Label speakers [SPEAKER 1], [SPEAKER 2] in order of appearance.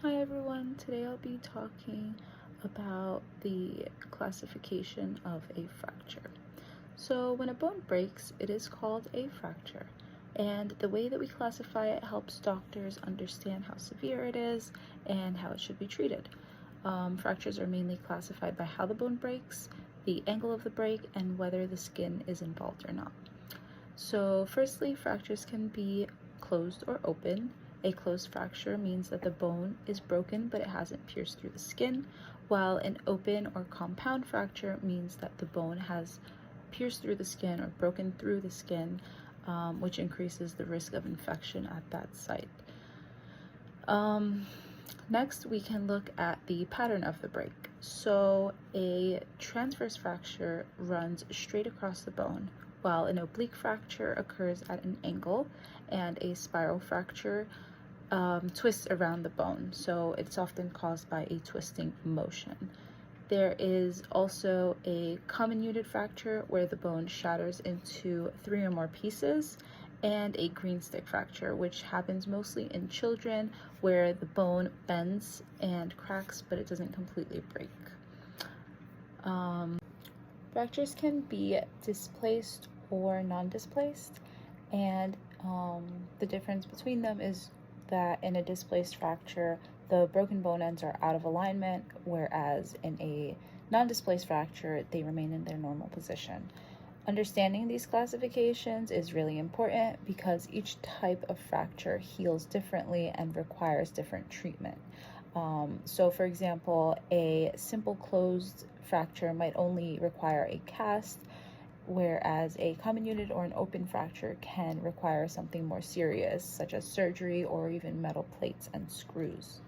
[SPEAKER 1] Hi everyone, today I'll be talking about the classification of a fracture. So when a bone breaks, it is called a fracture, and the way that we classify it helps doctors understand how severe it is and how it should be treated. Fractures are mainly classified by how the bone breaks, the angle of the break, and whether the skin is involved or not. So firstly, fractures can be closed or open. A closed fracture means that the bone is broken but it hasn't pierced through the skin, while an open or compound fracture means that the bone has pierced through the skin or broken through the skin, which increases the risk of infection at that site. Next, we can look at the pattern of the break. So a transverse fracture runs straight across the bone, while an oblique fracture occurs at an angle, and a spiral fracture twists around the bone. So it's often caused by a twisting motion. There is also a comminuted fracture where the bone shatters into 3 or more pieces, and a green stick fracture, which happens mostly in children where the bone bends and cracks, but it doesn't completely break. Fractures can be displaced or non-displaced, and the difference between them is that in a displaced fracture, the broken bone ends are out of alignment, whereas in a non-displaced fracture, they remain in their normal position. Understanding these classifications is really important because each type of fracture heals differently and requires different treatment. So for example, a simple closed fracture might only require a cast, whereas a comminuted or an open fracture can require something more serious, such as surgery or even metal plates and screws.